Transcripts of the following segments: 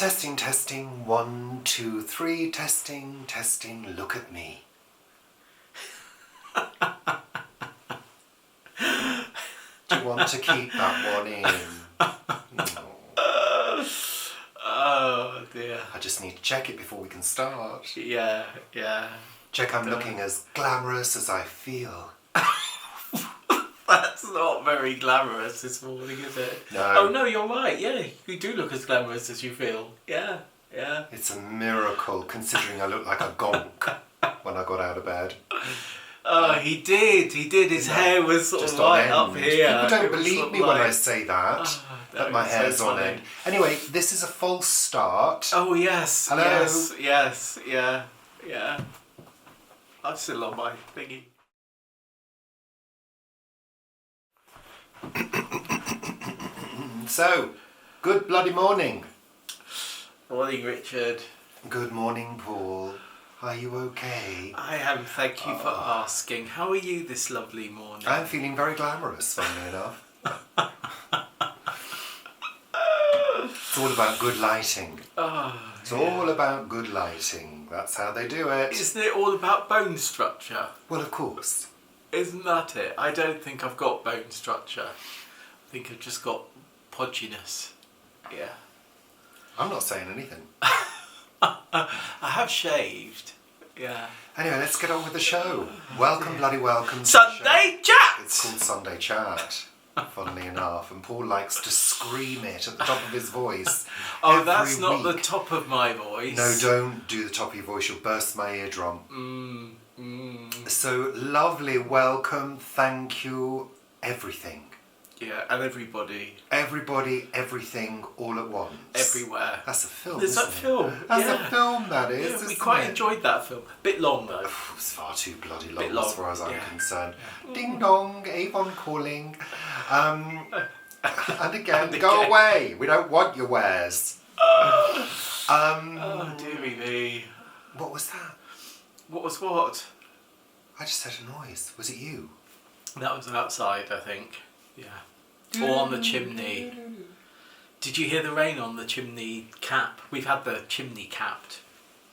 Testing, testing, 1, 2, 3, testing, testing, look at me. Do you want to keep that one in? No. Oh dear. I just need to check it before we can start. Yeah. Check I'm looking as glamorous as I feel. That's not very glamorous this morning, is it? No. Oh no, you're right. Yeah, you do look as glamorous as you feel. Yeah. It's a miracle considering I look like a gonk when I got out of bed. Oh, he did. His hair was sort Just of right on up end. here. People don't It was believe sort of me when like- I say that that my is hair's so on funny. end. Anyway, this is a false start. Oh yes. Hello? Yes. Yeah. I'm still on my thingy. So, good bloody morning. Morning, Richard. Good morning, Paul. Are you okay? I am. Thank you for asking. How are you this lovely morning? I'm feeling very glamorous, funnily enough. It's all about good lighting. It's all about good lighting. That's how they do it. Isn't it all about bone structure? Well, of course. Isn't that it? I don't think I've got bone structure. I think I've just got podginess. Yeah. I'm not saying anything. I have shaved. Yeah. Anyway, let's get on with the show. Welcome, bloody welcome. to the Sunday show. chat! It's called Sunday Chat, funnily enough, and Paul likes to scream it at the top of his voice. Oh, every that's not the week. top of my voice. No, don't do the top of your voice, you'll burst my eardrum. So, lovely, welcome, thank you, everything. Yeah, and everybody. Everybody, everything, all at once. Everywhere. That's a film, There's isn't that it? film. That's yeah. a film, that is, Yeah, we isn't quite it? enjoyed that film. Bit long though. It's far too bloody Bit long long, as far as I'm yeah. concerned. Ding dong, Avon calling. And again, And go again. away. We don't want your wares. Oh, dearie me. What was that? What was what? I just heard a noise. Was it you? That was outside, I think. Yeah. Or on the chimney. Did you hear the rain on the chimney cap? We've had the chimney capped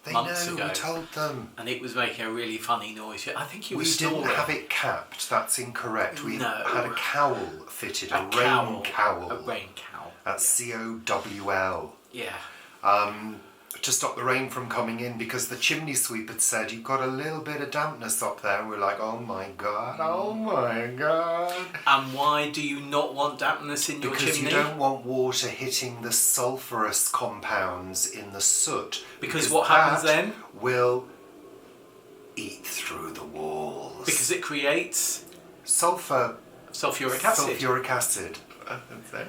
They months know, ago. we told them. And it was making a really funny noise. I think you We were snoring. didn't have it capped, that's incorrect. We No. had a cowl fitted, a rain cowl. A rain cowl. That's C-O-W-L. Yeah. To stop the rain from coming in, because the chimney sweep had said you've got a little bit of dampness up there, and we're like, oh my god. And why do you not want dampness in your Because chimney? you don't want water hitting the sulphurous compounds in the soot. Because what happens that then? Will eat through the walls. Because it creates sulphuric sulfuric acid. Sulfuric acid. That's it.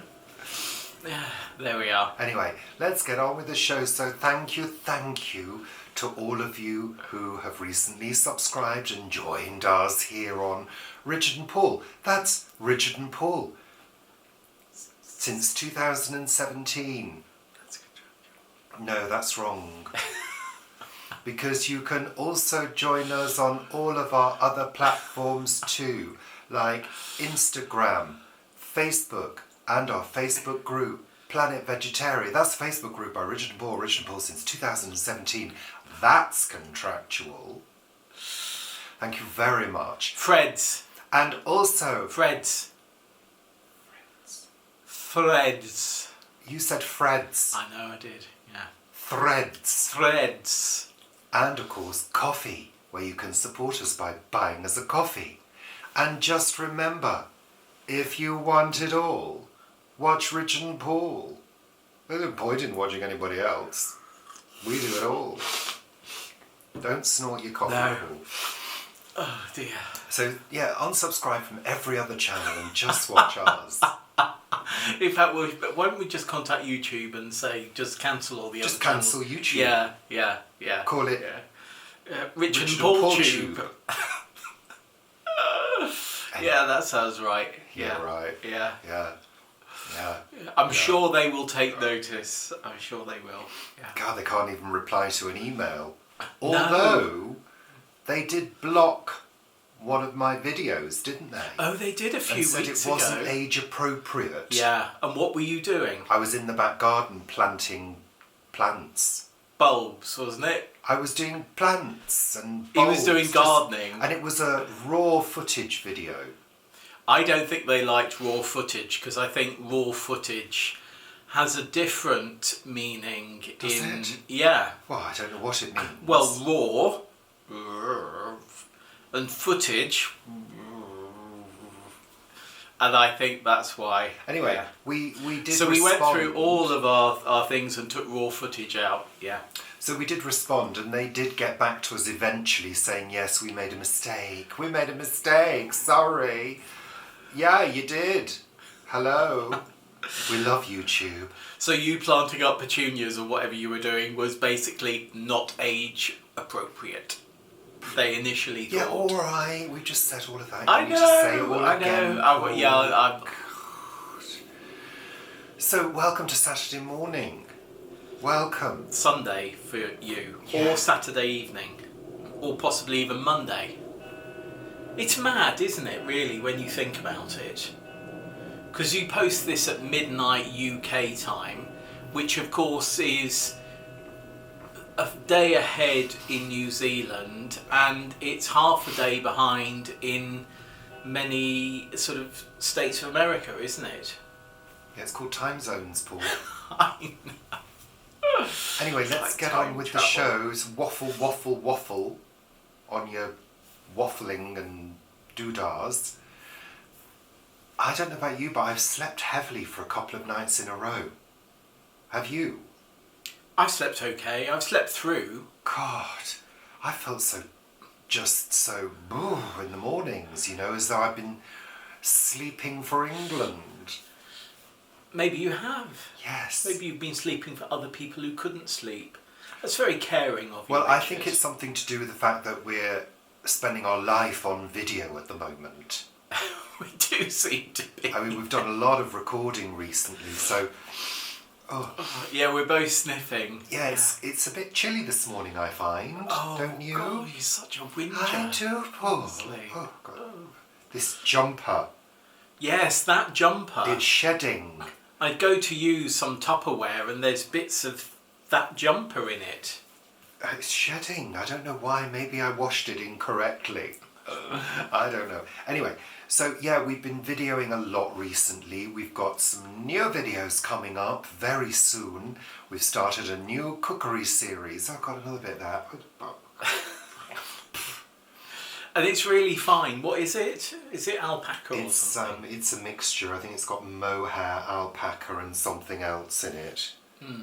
There we are. Anyway, let's get on with the show. So thank you to all of you who have recently subscribed and joined us here on Richard and Paul. That's Richard and Paul. Since 2017. That's a good job. No, that's wrong. Because you can also join us on all of our other platforms too, like Instagram, Facebook, and our Facebook group, Planet Vegetaria. That's the Facebook group by Richard and Paul since 2017. That's contractual. Thank you very much. Freds. And also... Freds. You said Freds. I know I did, yeah. Threads. Threads. And of course, coffee, where you can support us by buying us a coffee. And just remember, if you want it all, watch Richard and Paul. There's no point in watching anybody else. We do it all. Don't snort your coffee, No. Paul. Oh dear. So, yeah, unsubscribe from every other channel and just watch us. In fact, why don't we just contact YouTube and say, just cancel all the Just other channels? cancel YouTube. Yeah. Call it Richard and Richard Paul and Paul Tube. Tube. Yeah, that sounds right. Yeah, right. Yeah. Yeah. Sure they will take notice. I'm sure they will. Yeah. God, they can't even reply to an email. No. Although, they did block one of my videos, didn't they? Oh, they did a few and said weeks it wasn't ago. age appropriate. Yeah, and what were you doing? I was in the back garden planting plants. Bulbs, wasn't it? I was doing plants and He was bulbs, doing gardening. and it was a raw footage video. I don't think they liked raw footage because I think raw footage has a different meaning. Does it? Yeah. Well, I don't know what it means. Well, raw and footage, and I think that's why. Anyway, yeah. we did. So respond. we went through all of our things and took raw footage out. Yeah. So we did respond, and they did get back to us eventually, saying, "Yes, we made a mistake. We made a mistake. Sorry." Yeah, you did. Hello. We love YouTube. So you planting up petunias or whatever you were doing was basically not age appropriate. They initially Yeah, thought. all right. We just said all of that. I You need to say it know. all I again. know. I'm. So, welcome to Saturday morning. Welcome. Sunday for you, Yeah. or Saturday evening, or possibly even Monday. It's mad, isn't it, really, when you think about it? Because you post this at midnight UK time, which of course is a day ahead in New Zealand, and it's half a day behind in many sort of states of America, isn't it? Yeah, it's called Time Zones, Paul. I know. Anyway, let's Like get time on with travel. the shows. Waffle, waffle, waffle on your waffling and doodahs. I don't know about you, but I've slept heavily for a couple of nights in a row. Have you? I've slept okay. I've slept through. God, I felt so in the mornings, as though I've been sleeping for England. Maybe you have. Yes. Maybe you've been sleeping for other people who couldn't sleep. That's very caring of you. Well, I Richard. think it's something to do with the fact that we're spending our life on video at the moment. We do seem to be. I mean, we've done a lot of recording recently, so... Yeah, we're both sniffing. Yeah, it's a bit chilly this morning, I find, don't you? Oh, you're such a whinger. I do, Paul. Honestly. Oh, God. This jumper, Yes, that jumper. it's shedding. I'd go to use some Tupperware and there's bits of that jumper in it. It's shedding. I don't know why. Maybe I washed it incorrectly. I don't know. Anyway, so yeah, we've been videoing a lot recently. We've got some new videos coming up very soon. We've started a new cookery series. I've got another bit there. And it's really fine. What is it? Is it alpaca or something? It's a mixture. I think it's got mohair, alpaca, and something else in it.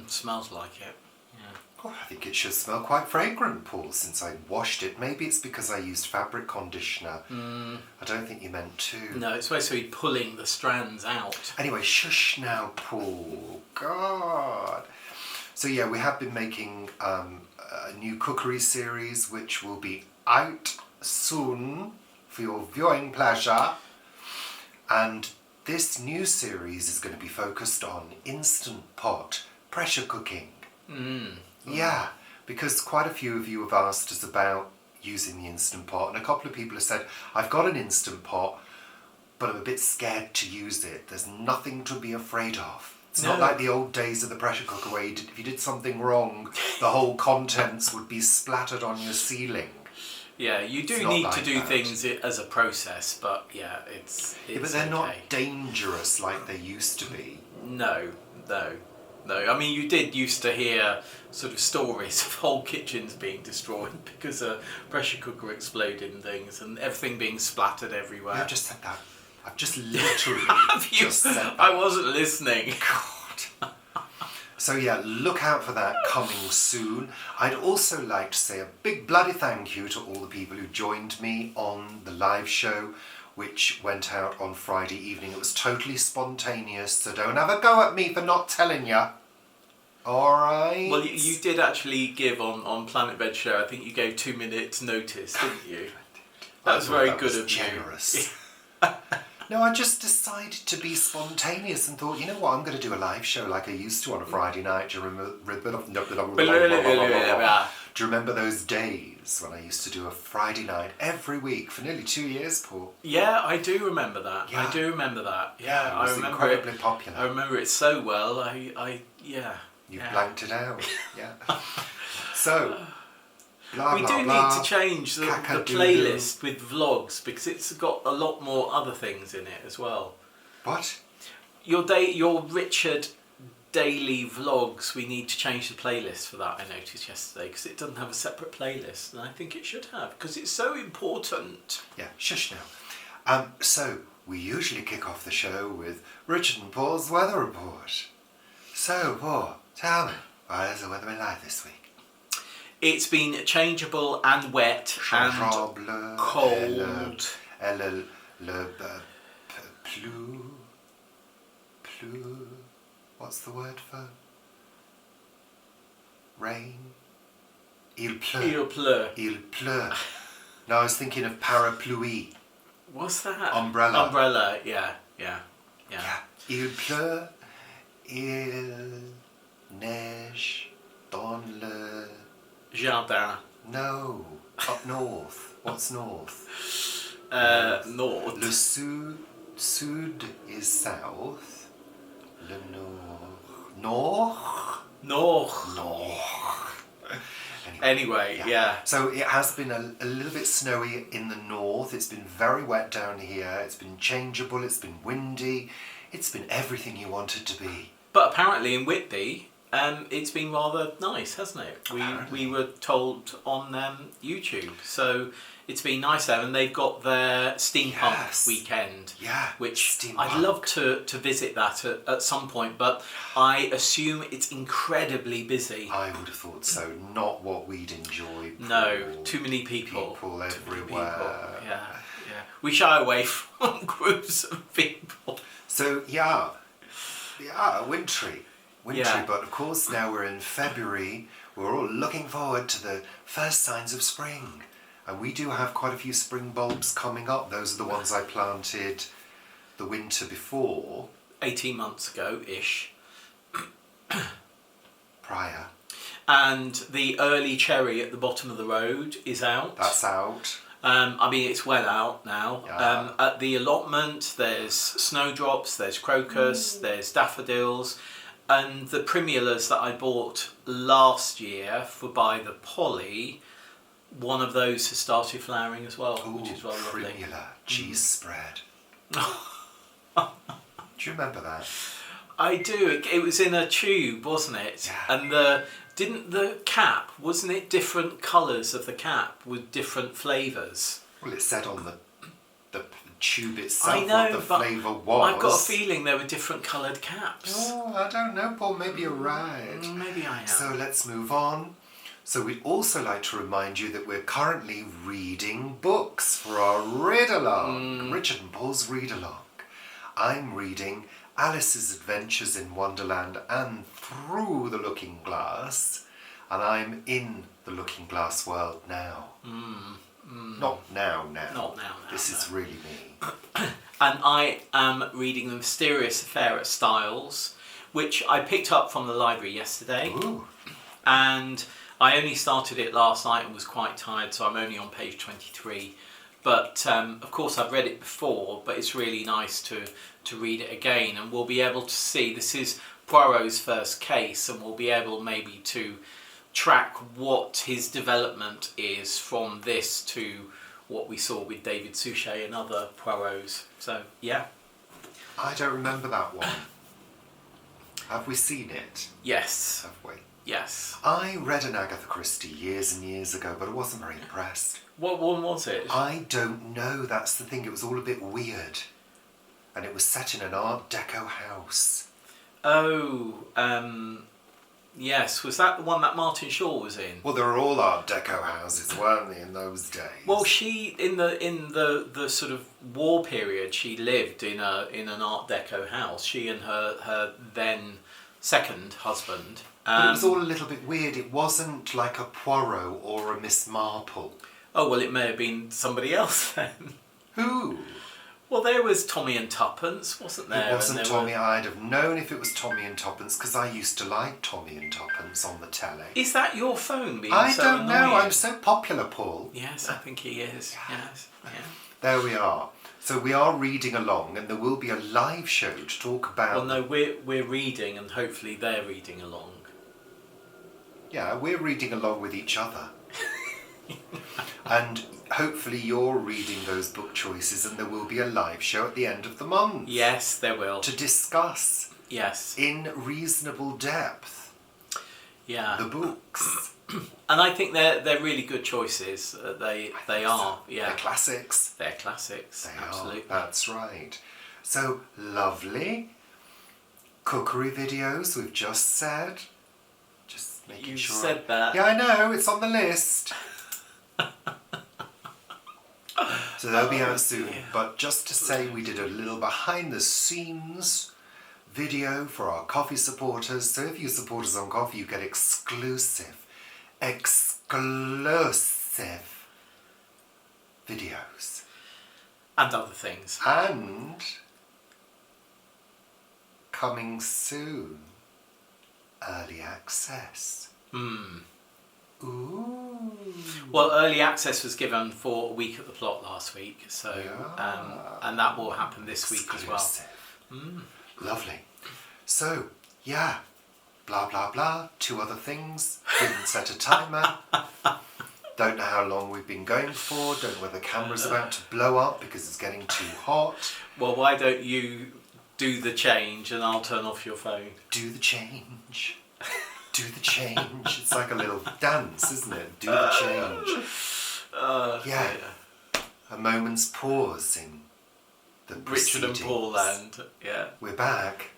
Smells like it. Yeah. Oh, I think it should smell quite fragrant, Paul, since I washed it. Maybe it's because I used fabric conditioner. I don't think you meant to. No, it's supposed to be pulling the strands out. Anyway, shush now, Paul. God. So yeah, we have been making a new cookery series, which will be out soon for your viewing pleasure. And this new series is going to be focused on Instant Pot pressure cooking. Yeah, because quite a few of you have asked us about using the Instant Pot, and a couple of people have said, I've got an Instant Pot, but I'm a bit scared to use it. There's nothing to be afraid of. It's not No. like the old days of the pressure cooker where if you did something wrong, the whole contents would be splattered on your ceiling. Yeah, you do It's not need like to do that. things as a process, but yeah, it's Yeah, but they're not okay. dangerous like they used to be. No. I mean, you did used to hear sort of stories of whole kitchens being destroyed because a pressure cooker exploded and things, and everything being splattered everywhere. I've just said that. I've just literally Have you? just said that. I wasn't listening. God. So yeah, look out for that coming soon. I'd also like to say a big bloody thank you to all the people who joined me on the live show, which went out on Friday evening. It was totally spontaneous, so don't have a go at me for not telling you. Alright? Well, you did actually give on Planet Veg Show. I think you gave 2 minutes notice, didn't you? That was I thought very that good was of generous. No, I just decided to be spontaneous and thought, you know what, I'm going to do a live show like I used to on a Friday night. Do you remember those days when I used to do a Friday night every week for nearly 2 years, Paul? Yeah, I do remember that. Yeah. Yeah, It was I remember incredibly it. popular. I remember it so well. Yeah. You've blanked it out. Yeah. So, blah, we blah, do blah. need to change the playlist with vlogs because it's got a lot more other things in it as well. What? Your Richard daily vlogs, we need to change the playlist for that, I noticed yesterday, because it doesn't have a separate playlist, and I think it should have, because it's so important. Yeah, shush now. So, we usually kick off the show with Richard and Paul's weather report. So, Paul, tell me, what has the weather been like this week? It's been changeable and wet and cold. What's the word for rain? Il pleut. Il pleut. Il pleut. No, I was thinking of parapluie. What's that? Umbrella. Umbrella, yeah. Il pleut, il neige dans le... Jardin. No, up north. What's north? North. Le sud is south. Le nord. Anyway, yeah. So it has been a little bit snowy in the north. It's been very wet down here. It's been changeable. It's been windy. It's been everything you want it to be. But apparently in Whitby, it's been rather nice, hasn't it? We were told on YouTube. So it's been nice there, and they've got their steampunk weekend. Yeah, which steampunk. I'd love to visit that at some point, but I assume it's incredibly busy. I would have thought so. Not what we'd enjoy. No, too many people. People everywhere. Yeah. We shy away from groups of people. So wintry, but of course now we're in February, we're all looking forward to the first signs of spring, and we do have quite a few spring bulbs coming up. Those are the ones I planted the winter before. 18 months ago-ish. Prior. And the early cherry at the bottom of the road is out. That's out. It's well out now. Yeah. At the allotment, there's snowdrops, there's crocus, there's daffodils, and the primulas that I bought last year by the Polly, one of those has started flowering as well, which is rather lovely. Primula, cheese spread. Do you remember that? I do. It was in a tube, wasn't it? Yeah. And didn't the cap, wasn't it different colours of the cap with different flavours? Well, it said on the tube itself I know, what the but flavour was. I've got a feeling there were different coloured caps. Oh, I don't know, Paul. Maybe you're right. Maybe I am. So let's move on. So we'd also like to remind you that we're currently reading books for our read-along. Richard and Paul's read-along. I'm reading Alice's Adventures in Wonderland and Through the Looking Glass, and I'm in the Looking Glass world now. Not now. Not now. This is really me. And I am reading The Mysterious Affair at Styles, which I picked up from the library yesterday. Ooh. And I only started it last night and was quite tired, so I'm only on page 23. But of course I've read it before, but it's really nice to read it again, and we'll be able to see, this is Poirot's first case, and we'll be able maybe to track what his development is from this to what we saw with David Suchet and other Poirots. So, yeah. I don't remember that one. Have we seen it? Yes. Have we? Yes. I read an Agatha Christie years and years ago, but I wasn't very impressed. What one was it? I don't know, that's the thing. It was all a bit weird. And it was set in an Art Deco house. Oh, yes. Was that the one that Martin Shaw was in? Well, there were all Art Deco houses, weren't they, in those days? Well, she in the sort of war period, she lived in an Art Deco house. She and her then second husband. But it was all a little bit weird. It wasn't like a Poirot or a Miss Marple. Oh, well, it may have been somebody else then. Who? Well, there was Tommy and Tuppence, wasn't there? It wasn't Tommy. I'd have known if it was Tommy and Tuppence, because I used to like Tommy and Tuppence on the telly. Is that your phone being I so don't know. annoying? I'm so popular, Paul. Yes, I think he is. Yes. Yeah. There we are. So we are reading along, and there will be a live show to talk about... Well, no, we're reading, and hopefully they're reading along. Yeah, we're reading along with each other. And hopefully you're reading those book choices, and there will be a live show at the end of the month. Yes, there will. To discuss Yes. in reasonable depth the books. And I think they're really good choices. They are. So. Yeah. They're classics. They're classics. They absolutely. are. That's right. So lovely. Cookery videos, we've just said. Just making You sure. said that. Yeah, I know. It's on the list. So they'll be out soon. dear. But just to say, we did a little behind the scenes video for our coffee supporters. So if you support us on coffee, you get exclusive videos. And other things. And coming soon, early access. Ooh. Well, early access was given for a week at the plot last week, so and that will happen this week as well. Exclusive. Lovely. So, yeah, blah blah blah. 2 other things. Didn't set a timer. Don't know how long we've been going for. Don't know whether the camera's about to blow up because it's getting too hot. Well, why don't you do the change and I'll turn off your phone? Do the change. Do the change. It's like a little dance, isn't it? Do the change. Yeah. A moment's pause in the Richard and proceedings. Paul land. Yeah. We're back.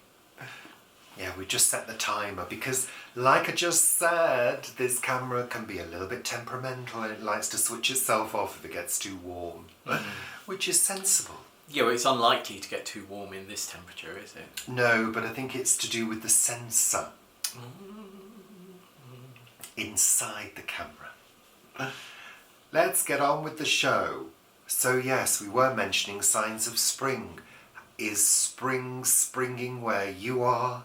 Yeah, we just set the timer because, like I just said, this camera can be a little bit temperamental and it likes to switch itself off if it gets too warm, which is sensible. Yeah, well, it's unlikely to get too warm in this temperature, is it? No, but I think it's to do with the sensor inside the camera. Let's get on with the show. So yes, we were mentioning signs of spring. Is spring springing where you are?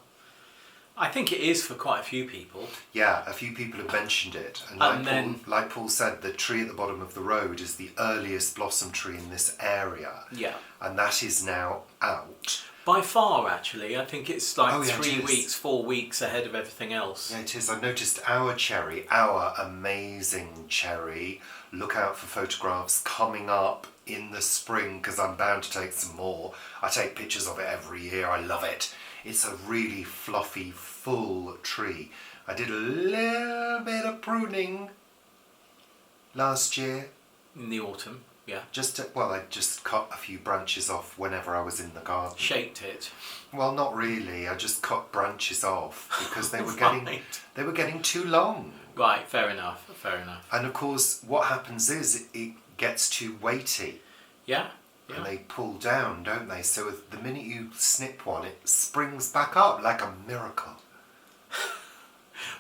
I think it is for quite a few people. Yeah, a few people have mentioned it. And like Paul said, the tree at the bottom of the road is the earliest blossom tree in this area. Yeah. And that is now out. By far, actually. I think it's like Oh, yeah, 3 it is. weeks, 4 weeks ahead of everything else. Yeah, it is. I noticed our amazing cherry. Look out for photographs coming up in the spring because I'm bound to take some more. I take pictures of it every year. I love it. It's a really fluffy, full tree. I did a little bit of pruning last year. In the autumn, yeah. I just cut a few branches off whenever I was in the garden. Shaped it. Well, not really. I just cut branches off because they were Right. getting too long. Right, fair enough, fair enough. And of course, what happens is it gets too weighty. Yeah, And they pull down, don't they? So the minute you snip one, it springs back up like a miracle.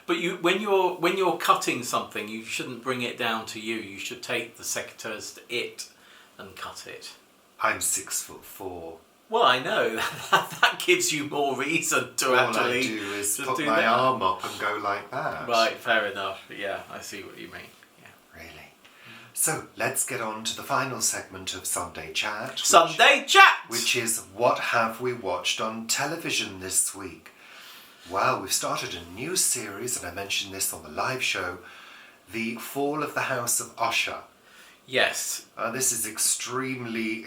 But when you're cutting something, you shouldn't bring it down to you. You should take the secateurs to it and cut it. I'm 6'4". Well, I know that gives you more reason to All actually I do is to put do my that. arm up and go like that. Right, fair enough. Yeah, I see what you mean. Yeah. Really. So let's get on to the final segment of Sunday Chat. Sunday chat. Which is what have we watched on television this week? Well, we've started a new series, and I mentioned this on the live show, The Fall of the House of Usher. Yes. This is extremely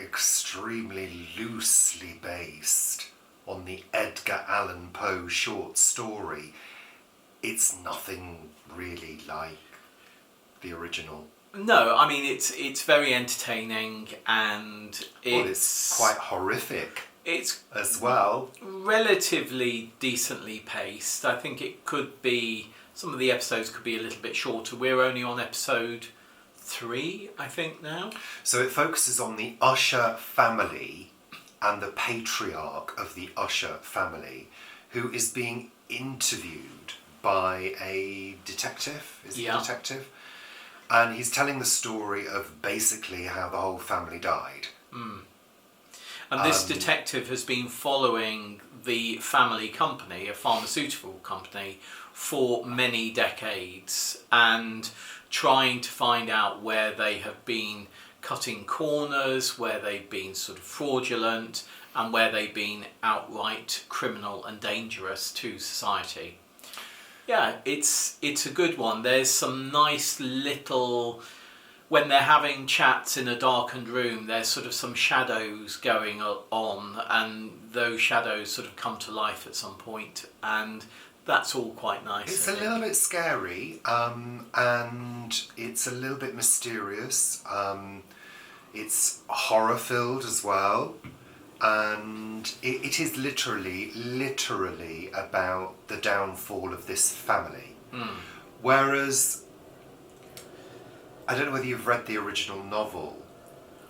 loosely based on the Edgar Allan Poe short story. It's nothing really like the original. No, I mean it's very entertaining and it's quite horrific. It's as well. Relatively decently paced. I think it could be, some of the episodes could be a little bit shorter. We're only on episode 3, I think, now. So it focuses on the Usher family and the patriarch of the Usher family, who is being interviewed by a detective. Is he a detective? And he's telling the story of basically how the whole family died. And this detective has been following the family company, a pharmaceutical company, for many decades and trying to find out where they have been cutting corners, where they've been sort of fraudulent, and where they've been outright criminal and dangerous to society. Yeah, it's a good one. There's some nice little, when they're having chats in a darkened room, there's sort of some shadows going on, and those shadows sort of come to life at some point, and that's all quite nice. It's a little bit scary, and it's a little bit mysterious. It's horror-filled as well, and it is literally about the downfall of this family. Whereas, I don't know whether you've read the original novel,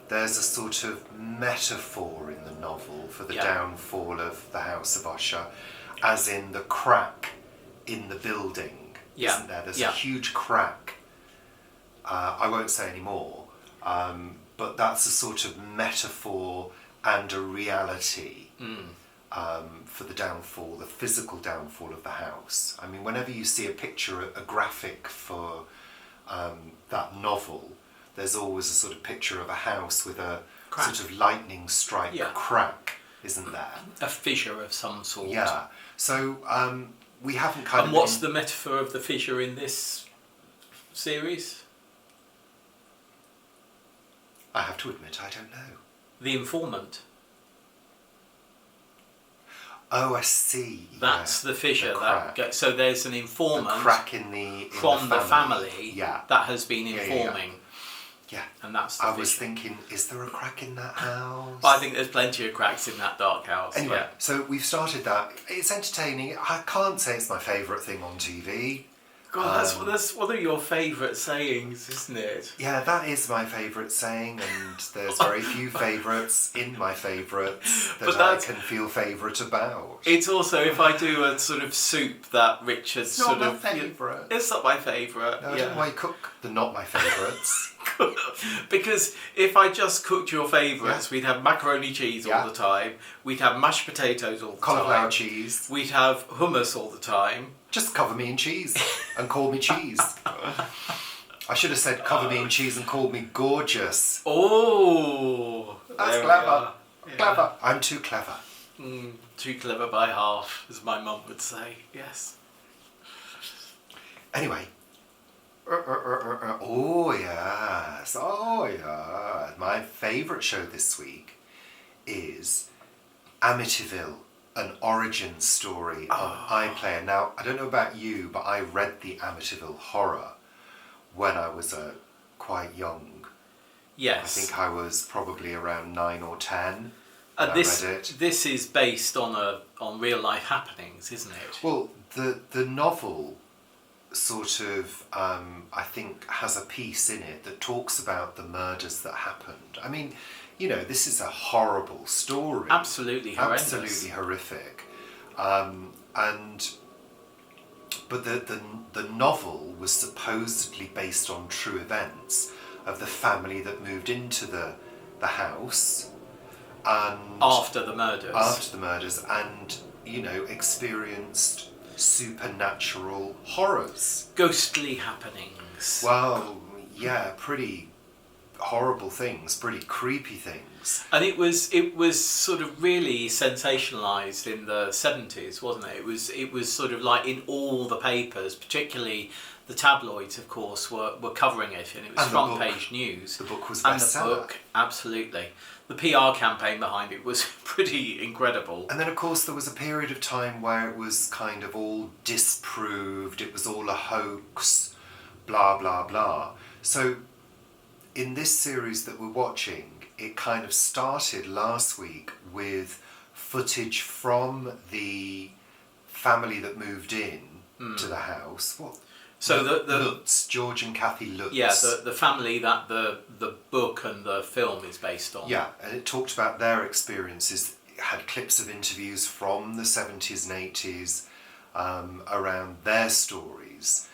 there's a sort of metaphor in the novel for the downfall of the House of Usher, as in the crack in the building, isn't there? There's a huge crack. I won't say any more, but that's a sort of metaphor and a reality for the downfall, the physical downfall of the house. I mean, whenever you see a picture, a graphic for that novel, there's always a sort of picture of a house with a crack. sort of lightning strike crack, isn't there? A fissure of some sort. Yeah. So we haven't kind of... And what's the metaphor of the fissure in this series? I have to admit, I don't know. The informant. Oh, I see. That's the fissure. So there's an informant. The crack in from the family that has been informing. Yeah. And that's the I fissure. was thinking, is there a crack in that house? I think there's plenty of cracks in that dark house. Anyway, so we've started that. It's entertaining. I can't say it's my favourite thing on TV. God, that's one of your favourite sayings, isn't it? Yeah, that is my favourite saying, and there's very few favourites in my favourites that I can feel favourite about. It's also, if I do a sort of soup that Richard It's sort not of... my favourite. It's not my favourite. No, I don't know why you cook the not my favourites. Because if I just cooked your favourites, we'd have macaroni cheese all the time, we'd have mashed potatoes all the time. Cauliflower cheese. We'd have hummus all the time. Just cover me in cheese and call me cheese. I should have said cover me in cheese and call me gorgeous. Oh, that's clever. Clever. I'm too clever. Too clever by half, as my mum would say. Yes. Anyway. Oh yes. Oh yeah. My favourite show this week is Amityville. An origin story on iPlayer. Now, I don't know about you, but I read the Amityville Horror when I was quite young. Yes. I think I was probably around 9 or 10 when I read it. This is based on real life happenings, isn't it? Well, the novel sort of, I think, has a piece in it that talks about the murders that happened. I mean, you know, this is a horrible story. Absolutely horrendous. Absolutely horrific. But the novel was supposedly based on true events of the family that moved into the house. And after the murders. And, you know, experienced supernatural horrors. Ghostly happenings. Well, yeah, pretty horrible things, pretty creepy things. And it was sort of really sensationalised in the 70s, wasn't it? It was sort of like in all the papers, particularly the tabloids, of course, were covering it, and it was front page news. The book was bestseller. bestseller. And the book, absolutely. The PR campaign behind it was pretty incredible. And then, of course, there was a period of time where it was kind of all disproved, it was all a hoax, blah, blah, blah. So, in this series that we're watching, it kind of started last week with footage from the family that moved in to the house. What? So the Lutz, George and Kathy Lutz. Yeah, the family that the book and the film is based on. Yeah, and it talked about their experiences. It had clips of interviews from the 70s and 80s around their stories.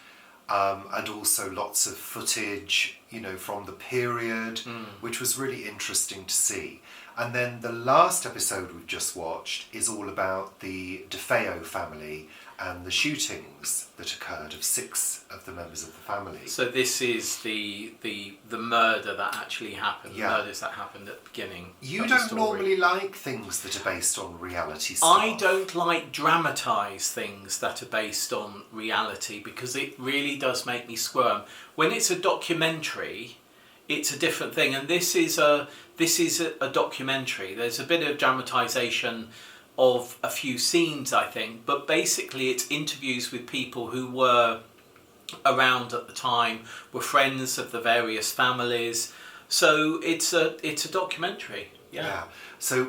And also lots of footage, you know, from the period, which was really interesting to see. And then the last episode we've just watched is all about the DeFeo family and the shootings that occurred of 6 of the members of the family. So this is the murder that actually happened, Yeah. the murders that happened at the beginning. You of the don't story. normally like things that are based on reality stuff. I don't like dramatised things that are based on reality because it really does make me squirm. When it's a documentary, it's a different thing, and this is a documentary. There's a bit of dramatisation of a few scenes, I think, but basically it's interviews with people who were around at the time, were friends of the various families. So it's a documentary. Yeah. So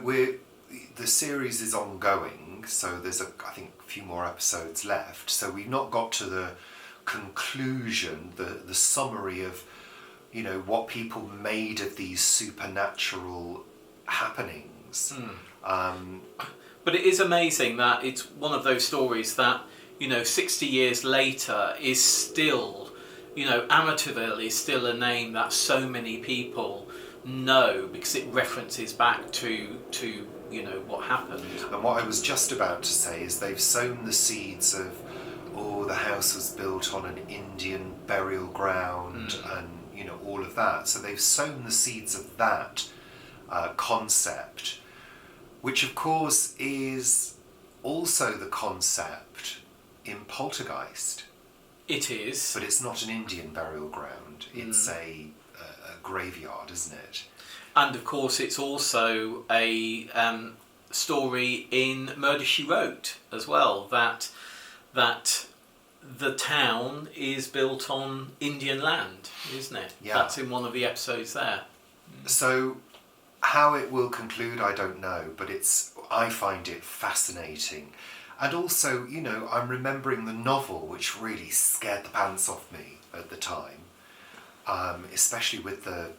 the series is ongoing. So there's I think a few more episodes left. So we've not got to the conclusion, the summary of, you know, what people made of these supernatural happenings. But it is amazing that it's one of those stories that, you know, 60 years later is still, you know, Amityville is still a name that so many people know because it references back to you know, what happened. And what I was just about to say is they've sown the seeds of, the house was built on an Indian burial ground and, you know, all of that. So they've sown the seeds of that concept, which of course is also the concept in Poltergeist. It is. But it's not an Indian burial ground, it's a graveyard, isn't it? And of course it's also a story in Murder, She Wrote as well, that the town is built on Indian land, isn't it? Yeah. That's in one of the episodes there. So how it will conclude, I don't know, but I find it fascinating. And also, you know, I'm remembering the novel, which really scared the pants off me at the time, especially with the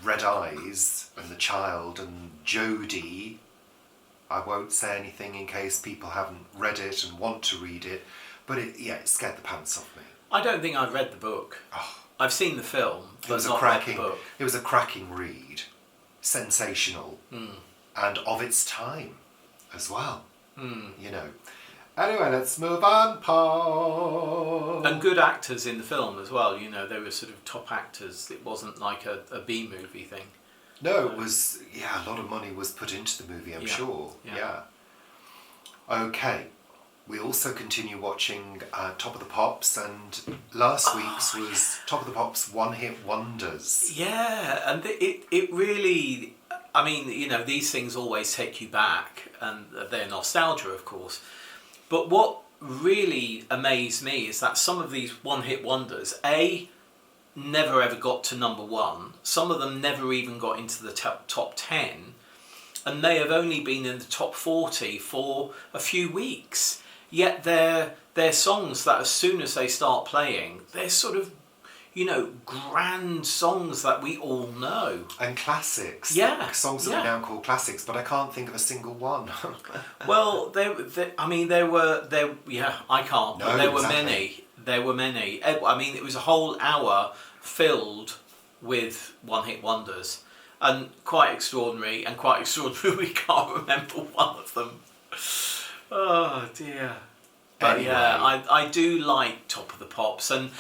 red eyes and the child and Jodie. I won't say anything in case people haven't read it and want to read it, but it scared the pants off me. I don't think I've read the book. Oh, I've seen the film, it but was not read the book. It was a cracking read, sensational, and of its time as well. You know. Anyway, let's move on, Paul. And good actors in the film as well. You know, they were sort of top actors. It wasn't like a B-movie thing. No, it was, a lot of money was put into the movie, I'm sure. Yeah. Okay. We also continue watching Top of the Pops, and last week's was Top of the Pops One Hit Wonders. Yeah, and it really, I mean, you know, these things always take you back, and they're nostalgia, of course. But what really amazed me is that some of these one-hit wonders, never ever got to number 1. Some of them never even got into the top 10, and they have only been in the top 40 for a few weeks. Yet they're songs that as soon as they start playing, they're sort of, you know, grand songs that we all know. And classics. Yeah. Songs that we now call classics, but I can't think of a single one. Well, I can't, but there were many. There were many. I mean, it was a whole hour filled with one-hit wonders, and quite extraordinary, we can't remember one of them. Oh dear. But anyway. I do like Top of the Pops, and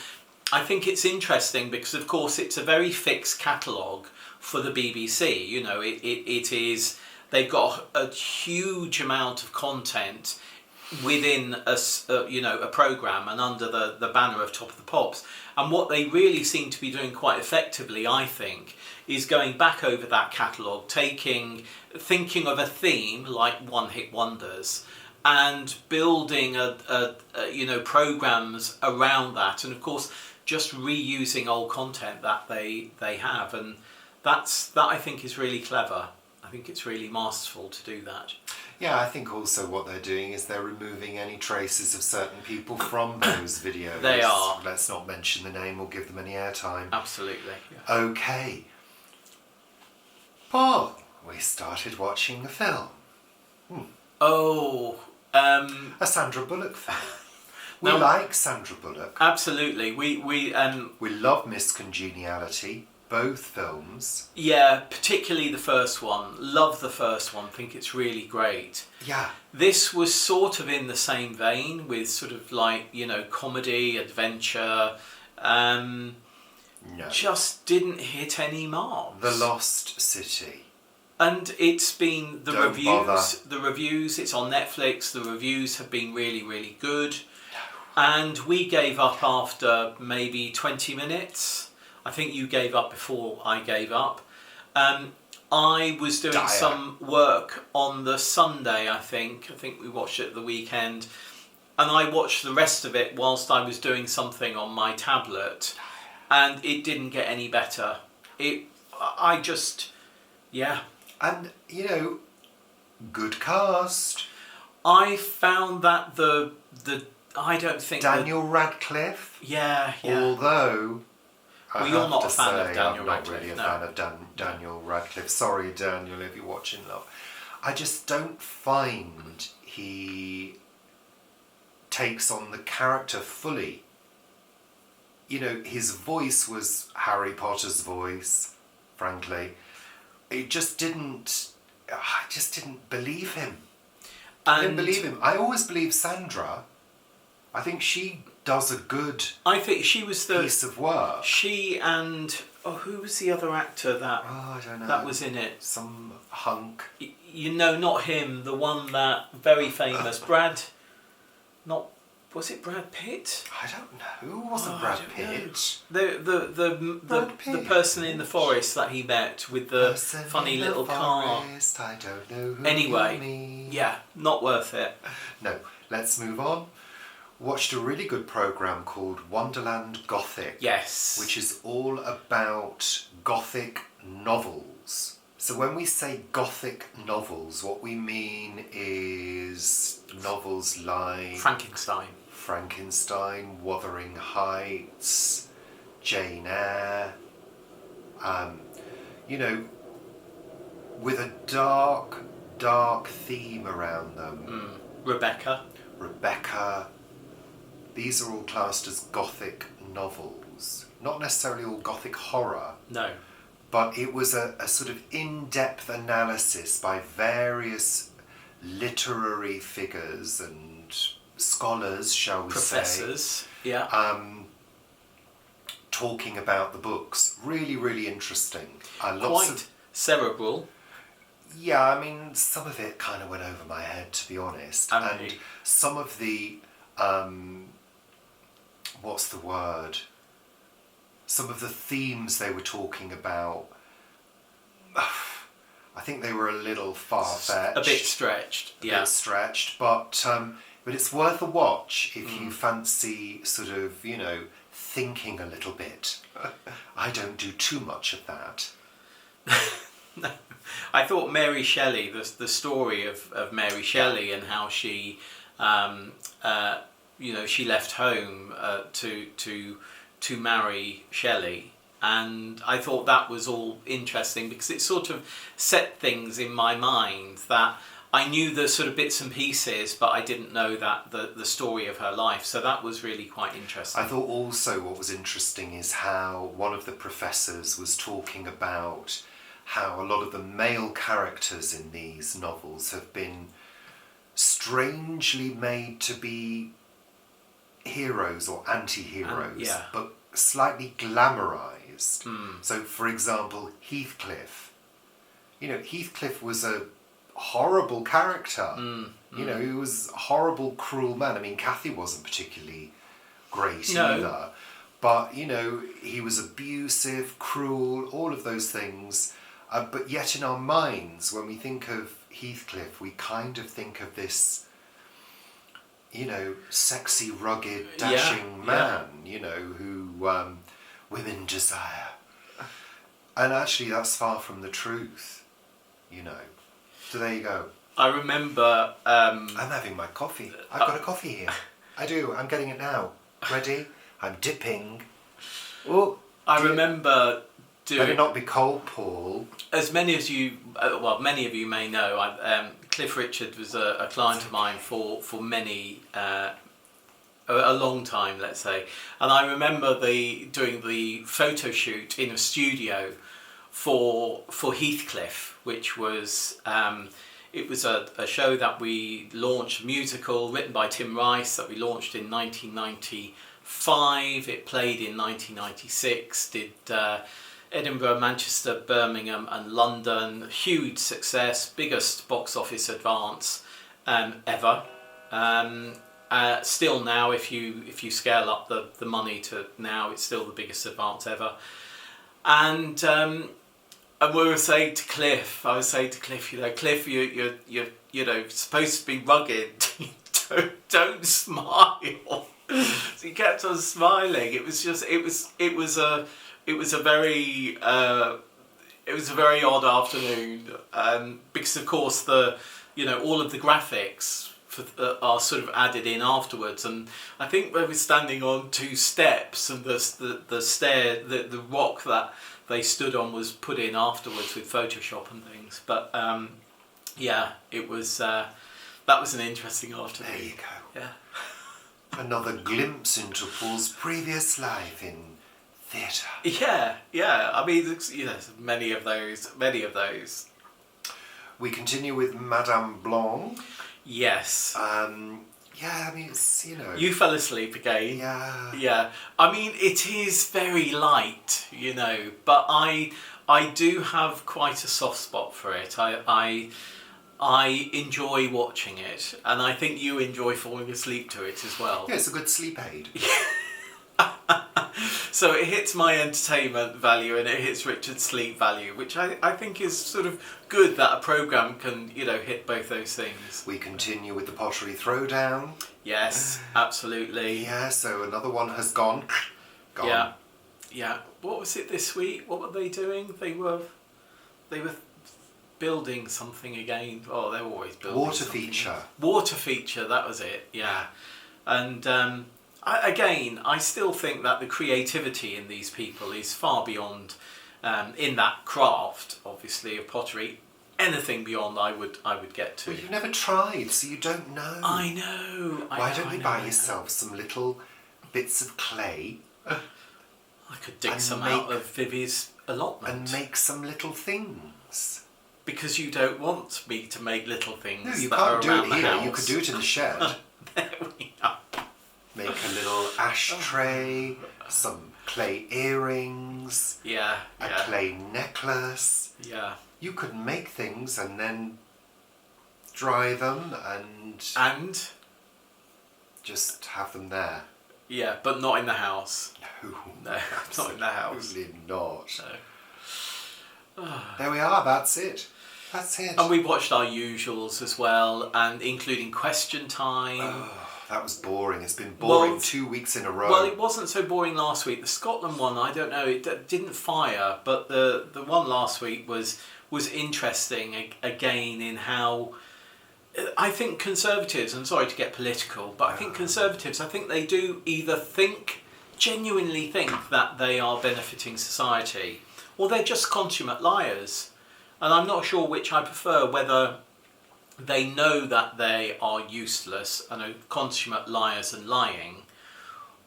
I think it's interesting because of course it's a very fixed catalogue for the BBC. You know, it is, they've got a huge amount of content within a programme and under the banner of Top of the Pops. And what they really seem to be doing quite effectively, I think, is going back over that catalogue, thinking of a theme like One Hit Wonders, and building programmes around that, and of course just reusing old content that they have, and that I think is really clever. I think it's really masterful to do that. Yeah, I think also what they're doing is they're removing any traces of certain people from those videos. They are. Let's not mention the name or give them any airtime. Absolutely. Yeah. Okay. Paul, we started watching a film. A Sandra Bullock film. We like Sandra Bullock. Absolutely. We love Miss Congeniality, both films. Yeah, particularly the first one. Love the first one. Think it's really great. Yeah. This was sort of in the same vein with sort of like, you know, comedy, adventure. No. Just didn't hit any marks. The Lost City. And it's been Don't reviews. bother. The reviews. It's on Netflix. The reviews have been really, really good. And we gave up after maybe 20 minutes. I think you gave up before I gave up. I was doing some work on the Sunday, I think. I think we watched it the weekend. And I watched the rest of it whilst I was doing something on my tablet. And it didn't get any better. Yeah. And, you know, good cast. I found that I don't think Daniel Radcliffe. Yeah. Although, well, you're not a fan of Daniel I'm Radcliffe. not really a fan of Daniel Radcliffe. Sorry, Daniel, if you're watching, love. I just don't find he takes on the character fully. You know, his voice was Harry Potter's voice, frankly. I just didn't believe him. I didn't believe him. I always believe Sandra. I think she does a good I think she was the piece of work. She and who was the other actor I don't know. that was in it? Some hunk. You know, not him. The one that very famous was it Brad Pitt? I don't know. Who wasn't Brad Pitt? The person in the forest that he met with the funny little car. I don't know who Anyway, you mean. yeah, not worth it. No, let's move on. Watched a really good programme called Wonderland Gothic. Yes. Which is all about Gothic novels. So when we say Gothic novels, what we mean is novels like Frankenstein, Wuthering Heights, Jane Eyre, you know, with a dark theme around them. Rebecca. These are all classed as Gothic novels. Not necessarily all Gothic horror. No. But it was a sort of in-depth analysis by various literary figures and scholars, shall we say. Professors, yeah. Talking about the books. Really, really interesting. Quite cerebral. Yeah, I mean, some of it kind of went over my head, to be honest. And some of the... what's the word? Some of the themes they were talking about, I think they were a little far-fetched. A bit stretched, A bit stretched, but it's worth a watch if you fancy sort of, you know, thinking a little bit. I don't do too much of that. No. I thought Mary Shelley, the story of Mary Shelley and how she, you know, she left home to marry Shelley, and I thought that was all interesting because it sort of set things in my mind that I knew the sort of bits and pieces, but I didn't know that the story of her life. So that was really quite interesting. I thought also what was interesting is how one of the professors was talking about how a lot of the male characters in these novels have been strangely made to be heroes or anti-heroes, but slightly glamorized. So, for example, Heathcliff. You know, Heathcliff was a horrible character. You know, he was a horrible, cruel man. I mean, Cathy wasn't particularly great either. But, you know, he was abusive, cruel, all of those things. But yet in our minds, when we think of Heathcliff, we kind of think of this, you know, sexy, rugged, dashing man, you know, who women desire. And actually that's far from the truth, you know. So there you go. I remember... I'm having my coffee. I've got a coffee here. I do. I'm getting it now. Ready? I'm dipping. Oh, I remember doing... Better not be cold, Paul. As many of you may know, Cliff Richard was a client of mine for many a long time, let's say. And I remember doing the photo shoot in a studio for Heathcliff, which was it was a show that we launched, a musical written by Tim Rice that we launched in 1995. It played in 1996. Did Edinburgh, Manchester, Birmingham, and London. Huge success, biggest box office advance ever. Still now, if you scale up the money to now, it's still the biggest advance ever. And we were saying to Cliff, Cliff, you're supposed to be rugged. don't smile. So he kept on smiling. It was a very odd afternoon, because of course all of the graphics are sort of added in afterwards, and I think we were standing on two steps, and the rock that they stood on was put in afterwards with Photoshop and things. But it was that was an interesting afternoon. There you go. Yeah. Another glimpse into Paul's previous life in theatre. Yeah. I mean, many of those. We continue with Madame Blanc. Yes. It's, You fell asleep again. Yeah. Yeah. I mean, it is very light, but I do have quite a soft spot for it. I enjoy watching it, and I think you enjoy falling asleep to it as well. Yeah, it's a good sleep aid. So it hits my entertainment value and it hits Richard's sleep value, which I think is sort of good that a programme can, hit both those things. We continue with the pottery throwdown. Yes, absolutely. Yeah, so another one has gone. Yeah. What was it this week? What were they doing? They were building something again. Oh, they're always building Water something. feature. Water feature, that was it, yeah. And I still think that the creativity in these people is far beyond, in that craft, obviously, of pottery. Anything beyond I would get to. Well, you've never tried, so you don't know. I know. Why don't you buy yourself some little bits of clay? I could dig some out of Vivi's allotment. And make some little things. Because you don't want me to make little things. No, you that can't are do around it the here. house. You could do it in the shed. There we are. Make a little ashtray, some clay earrings, Yeah. a clay necklace. Yeah. You could make things and then dry them and just have them there. Yeah, but not in the house. No, not in the house. Absolutely not. No. There we are. That's it. And we watched our usuals as well, and including Question Time. Oh, that was boring. It's been boring 2 weeks in a row. Well, it wasn't so boring last week. The Scotland one, I don't know, it didn't fire, but the one last week was interesting again in how I think Conservatives, I'm sorry to get political, but I think Conservatives, they do either genuinely think that they are benefiting society, or they're just consummate liars. And I'm not sure which I prefer, whether they know that they are useless and are consummate liars and lying,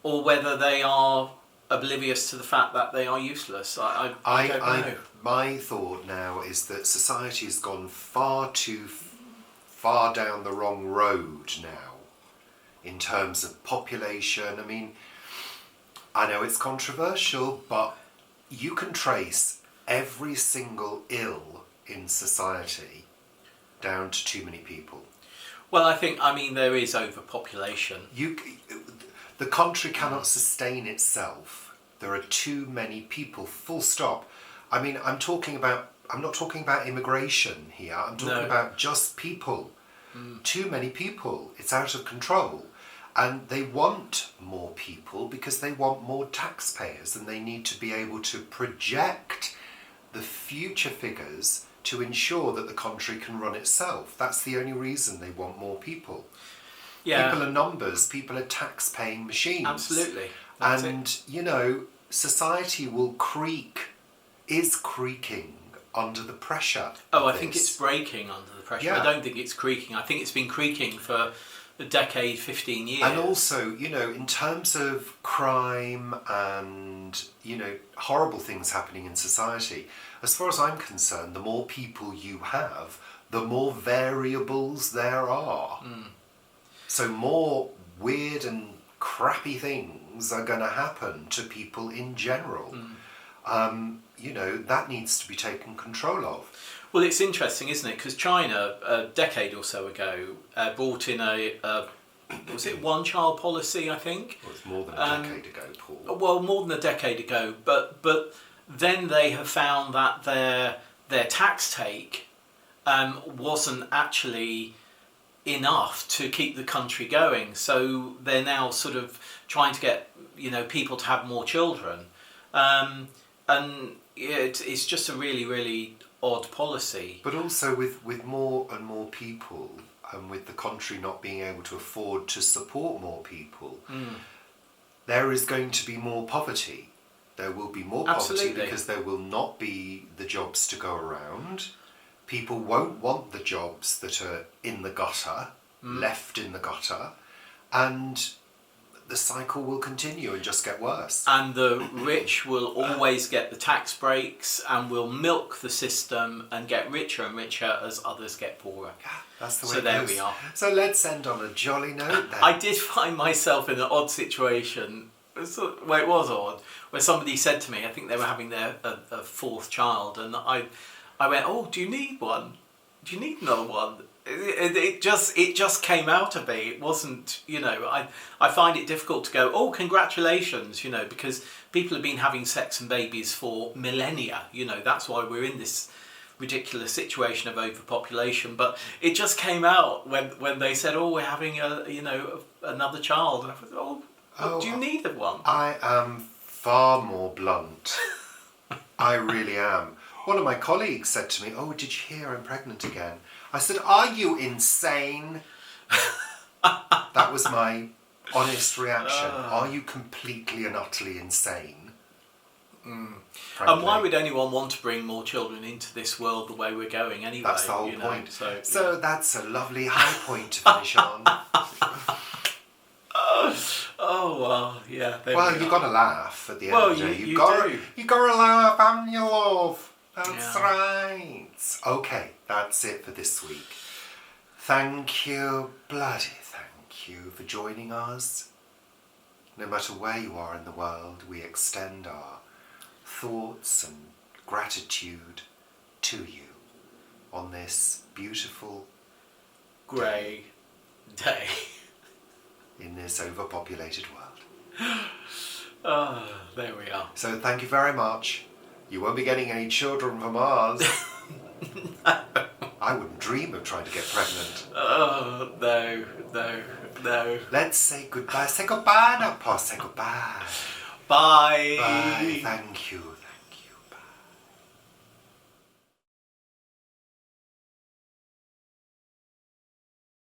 or whether they are oblivious to the fact that they are useless. I don't know. My thought now is that society has gone far too far down the wrong road now in terms of population. I mean, I know it's controversial, but you can trace every single ill in society down to too many people. Well, there is overpopulation. The country cannot sustain itself. There are too many people, full stop. I mean, I'm not talking about immigration here. I'm talking about just people. Too many people. It's out of control. And they want more people because they want more taxpayers, and they need to be able to project the future figures to ensure that the country can run itself. That's the only reason they want more people. Yeah. People are numbers, people are tax-paying machines. Absolutely. Society is creaking under the pressure. I think it's breaking under the pressure. Yeah. I don't think it's creaking. I think it's been creaking for a decade, 15 years. And also, in terms of crime and, horrible things happening in society, as far as I'm concerned, the more people you have, the more variables there are. So more weird and crappy things are going to happen to people in general. That needs to be taken control of. Well, it's interesting, isn't it? Because China, a decade or so ago, brought in was it one-child policy, I think? Well, it's more than a decade ago, Paul. Well, more than a decade ago, but then they have found that their tax take wasn't actually enough to keep the country going. So they're now sort of trying to get people to have more children, and it's just a really, really odd policy. But also with more and more people, and with the country not being able to afford to support more people, there is going to be more poverty. There will be more poverty. Absolutely. Because there will not be the jobs to go around. People won't want the jobs that are in the gutter, left in the gutter, and the cycle will continue and just get worse. And the rich will always get the tax breaks and will milk the system and get richer and richer as others get poorer. Yeah, that's the way So it there goes. we are. So let's end on a jolly note then. I did find myself in an odd situation. Well, it was odd, where somebody said to me, I think they were having their a fourth child, and I went, "Oh, do you need one? Do you need another one?" It just came out of me. It wasn't, I find it difficult to go, "Oh, congratulations," because people have been having sex and babies for millennia. That's why we're in this ridiculous situation of overpopulation. But it just came out when they said, "Oh, we're having another child," and I thought, "Oh, do you need one?" I am far more blunt. I really am. One of my colleagues said to me, "Oh, did you hear I'm pregnant again?" I said, "Are you insane?" That was my honest reaction. Are you completely and utterly insane? And why would anyone want to bring more children into this world the way we're going anyway? That's the whole point. So that's a lovely high point to finish on. Oh well, yeah. Well, you've got to laugh at the end of the day. You You've got to laugh, haven't you, love? That's Yeah. right. Okay, that's it for this week. Thank you, bloody thank you for joining us. No matter where you are in the world, we extend our thoughts and gratitude to you on this beautiful grey day. in this overpopulated world. Oh, there we are. So thank you very much. You won't be getting any children from ours. I wouldn't dream of trying to get pregnant. Oh, no. Let's say goodbye. Say goodbye now, Paul. Say goodbye. Bye. Bye. Thank you.